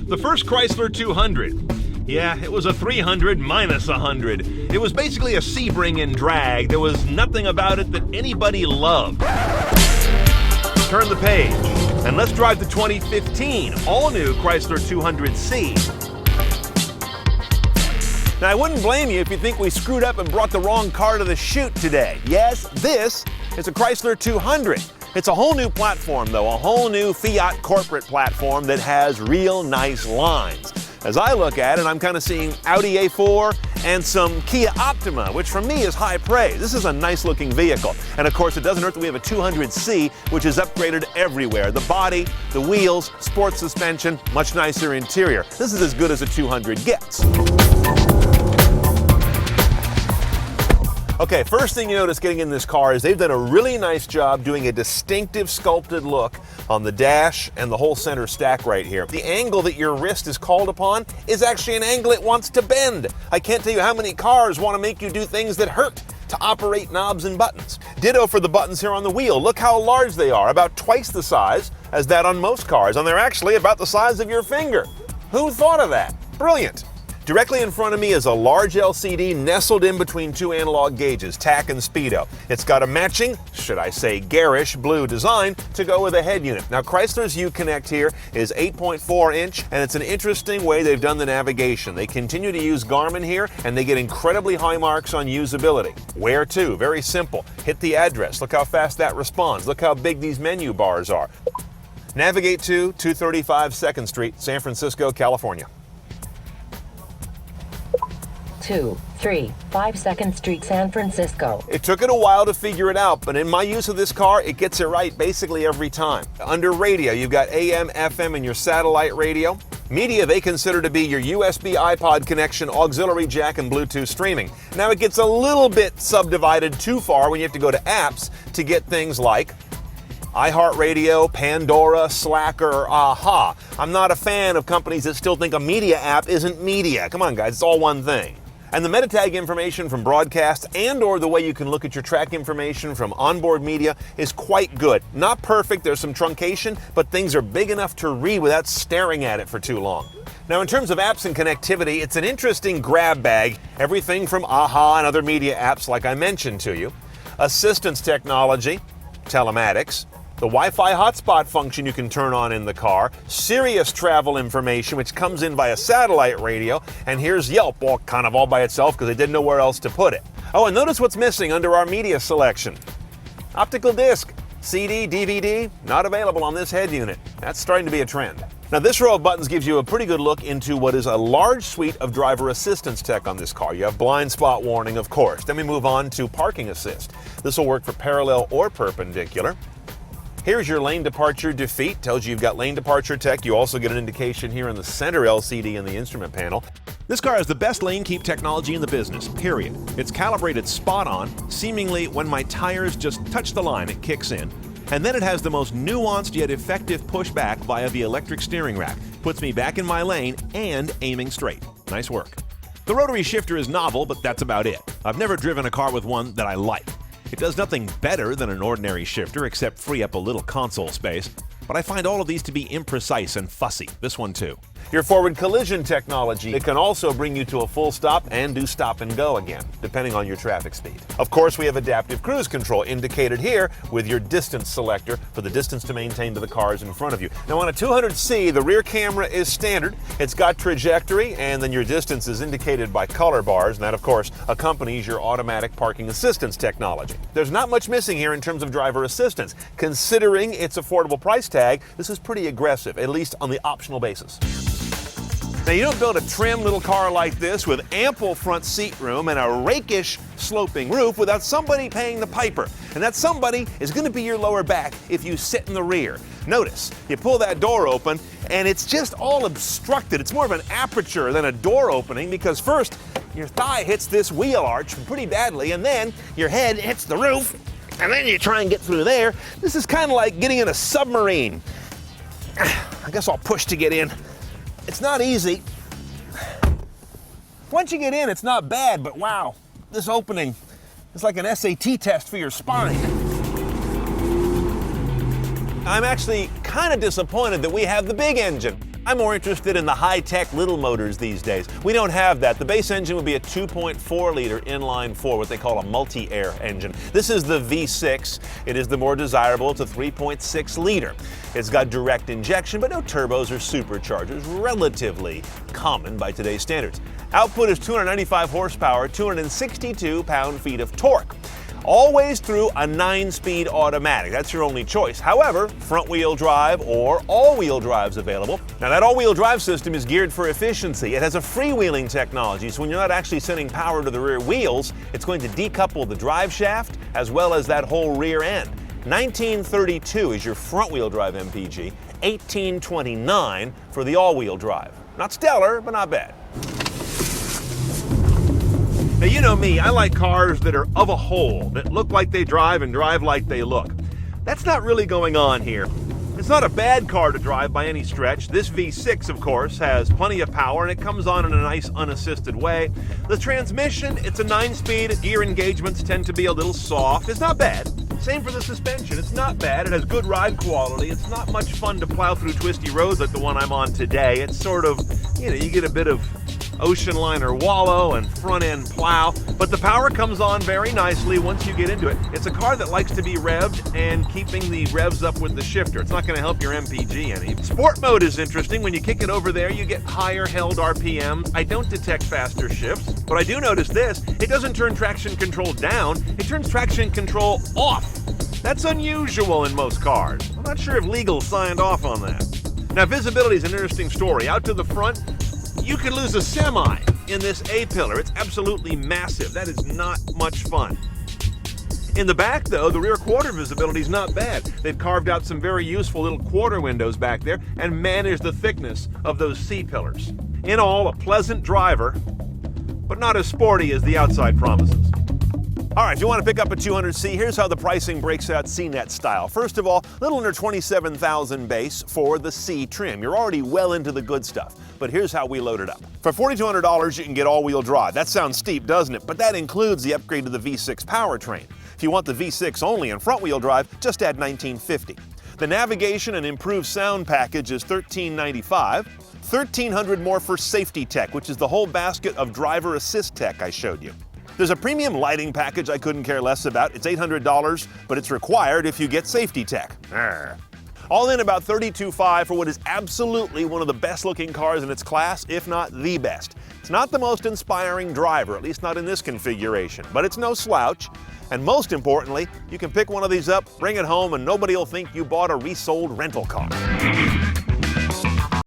The first Chrysler 200. Yeah, it was a 300 minus 100. It was basically a Sebring in drag. There was nothing about it that anybody loved. Turn the page, and let's drive the 2015 all-new Chrysler 200C. Now, I wouldn't blame you if you think we screwed up and brought the wrong car to the shoot today. Yes, this is a Chrysler 200. It's a whole new platform, though, a whole new Fiat corporate platform that has real nice lines. As I look at it, I'm kind of seeing Audi A4 and some Kia Optima, which for me is high praise. This is a nice looking vehicle. And of course, it doesn't hurt that we have a 200C, which is upgraded everywhere. The body, the wheels, sports suspension, much nicer interior. This is as good as a 200 gets. Okay, first thing you notice getting in this car is they've done a really nice job doing a distinctive sculpted look on the dash and the whole center stack right here. The angle that your wrist is called upon is actually an angle it wants to bend. I can't tell you how many cars want to make you do things that hurt to operate knobs and buttons. Ditto for the buttons here on the wheel. Look how large they are, about twice the size as that on most cars, and they're actually about the size of your finger. Who thought of that? Brilliant. Directly in front of me is a large LCD nestled in between two analog gauges, tach and speedo. It's got a matching, should I say garish, blue design to go with the head unit. Now Chrysler's Uconnect here is 8.4 inch, and it's an interesting way they've done the navigation. They continue to use Garmin here, and they get incredibly high marks on usability. Where to? Very simple. Hit the address. Look how fast that responds. Look how big these menu bars are. Navigate to 235 2nd Street, San Francisco, California. 235 2nd Street, San Francisco. It took it a while to figure it out, but in my use of this car, it gets it right basically every time. Under radio, you've got AM, FM, and your satellite radio. Media, they consider to be your USB iPod connection, auxiliary jack, and Bluetooth streaming. Now, it gets a little bit subdivided too far when you have to go to apps to get things like iHeartRadio, Pandora, Slacker, or Aha. I'm not a fan of companies that still think a media app isn't media. Come on, guys, it's all one thing. And the Metatag information from broadcast and or the way you can look at your track information from onboard media is quite good. Not perfect, there's some truncation, but things are big enough to read without staring at it for too long. Now, in terms of apps and connectivity, it's an interesting grab bag. Everything from Aha and other media apps like I mentioned to you. Assistance technology, telematics, the Wi-Fi hotspot function you can turn on in the car, Sirius travel information which comes in via satellite radio, and here's Yelp all by itself because they didn't know where else to put it. Oh, and notice what's missing under our media selection. Optical disc, CD, DVD, not available on this head unit. That's starting to be a trend. Now, this row of buttons gives you a pretty good look into what is a large suite of driver assistance tech on this car. You have blind spot warning, of course. Then we move on to parking assist. This will work for parallel or perpendicular. Here's your lane departure defeat. Tells you you've got lane departure tech. You also get an indication here in the center LCD in the instrument panel. This car has the best lane keep technology in the business, period. It's calibrated spot on. Seemingly, when my tires just touch the line, it kicks in. And then it has the most nuanced yet effective pushback via the electric steering rack. Puts me back in my lane and aiming straight. Nice work. The rotary shifter is novel, but that's about it. I've never driven a car with one that I like. It does nothing better than an ordinary shifter except free up a little console space, but I find all of these to be imprecise and fussy. This one too. Your forward collision technology, it can also bring you to a full stop and do stop and go again, depending on your traffic speed. Of course, we have adaptive cruise control indicated here with your distance selector for the distance to maintain to the cars in front of you. Now on a 200C, the rear camera is standard. It's got trajectory, and then your distance is indicated by color bars, and that of course accompanies your automatic parking assistance technology. There's not much missing here in terms of driver assistance. Considering its affordable price tag, this is pretty aggressive, at least on the optional basis. Now, you don't build a trim little car like this with ample front seat room and a rakish sloping roof without somebody paying the piper. And that somebody is going to be your lower back if you sit in the rear. Notice, you pull that door open and it's just all obstructed. It's more of an aperture than a door opening because first, your thigh hits this wheel arch pretty badly, and then your head hits the roof, and then you try and get through there. This is kind of like getting in a submarine. I guess I'll push to get in. It's not easy. Once you get in, it's not bad, but wow, this opening is like an SAT test for your spine. I'm actually kind of disappointed that we have the big engine. I'm more interested in the high-tech little motors these days. We don't have that. The base engine would be a 2.4-liter inline-4, what they call a multi-air engine. This is the V6. It is the more desirable. It's a 3.6-liter. It's got direct injection, but no turbos or superchargers, relatively common by today's standards. Output is 295 horsepower, 262 pound-feet of torque. Always through a 9-speed automatic. That's your only choice. However, front-wheel drive or all-wheel drive's available. Now, that all-wheel drive system is geared for efficiency. It has a freewheeling technology, so when you're not actually sending power to the rear wheels, it's going to decouple the drive shaft as well as that whole rear end. 1932 is your front-wheel drive MPG, 1829 for the all-wheel drive. Not stellar, but not bad. Now, you know me, I like cars that are of a whole, that look like they drive and drive like they look. That's not really going on here. It's not a bad car to drive by any stretch. This V6, of course, has plenty of power and it comes on in a nice unassisted way. The transmission, it's a 9-speed. Gear engagements tend to be a little soft. It's not bad. Same for the suspension. It's not bad. It has good ride quality. It's not much fun to plow through twisty roads like the one I'm on today. It's sort of, you get a bit of ocean liner wallow and front end plow, but the power comes on very nicely once you get into it. It's a car that likes to be revved and keeping the revs up with the shifter. It's not going to help your MPG any. Sport mode is interesting. When you kick it over there, you get higher held RPMs. I don't detect faster shifts, but I do notice this. It doesn't turn traction control down. It turns traction control off. That's unusual in most cars. I'm not sure if legal signed off on that. Now, visibility is an interesting story. Out to the front, you could lose a semi in this A-pillar. It's absolutely massive. That is not much fun. In the back, though, the rear quarter visibility is not bad. They've carved out some very useful little quarter windows back there and managed the thickness of those C-pillars. In all, a pleasant driver, but not as sporty as the outside promises. All right, if you want to pick up a 200C, here's how the pricing breaks out CNET style. First of all, a little under $27,000 base for the C trim. You're already well into the good stuff, but here's how we load it up. For $4,200, you can get all-wheel drive. That sounds steep, doesn't it? But that includes the upgrade to the V6 powertrain. If you want the V6 only and front-wheel drive, just add $1,950. The navigation and improved sound package is $1,395. $1,300 more for safety tech, which is the whole basket of driver assist tech I showed you. There's a premium lighting package I couldn't care less about. It's $800, but it's required if you get safety tech. All in about $32,500 for what is absolutely one of the best looking cars in its class, if not the best. It's not the most inspiring driver, at least not in this configuration, but it's no slouch. And most importantly, you can pick one of these up, bring it home, and nobody will think you bought a resold rental car.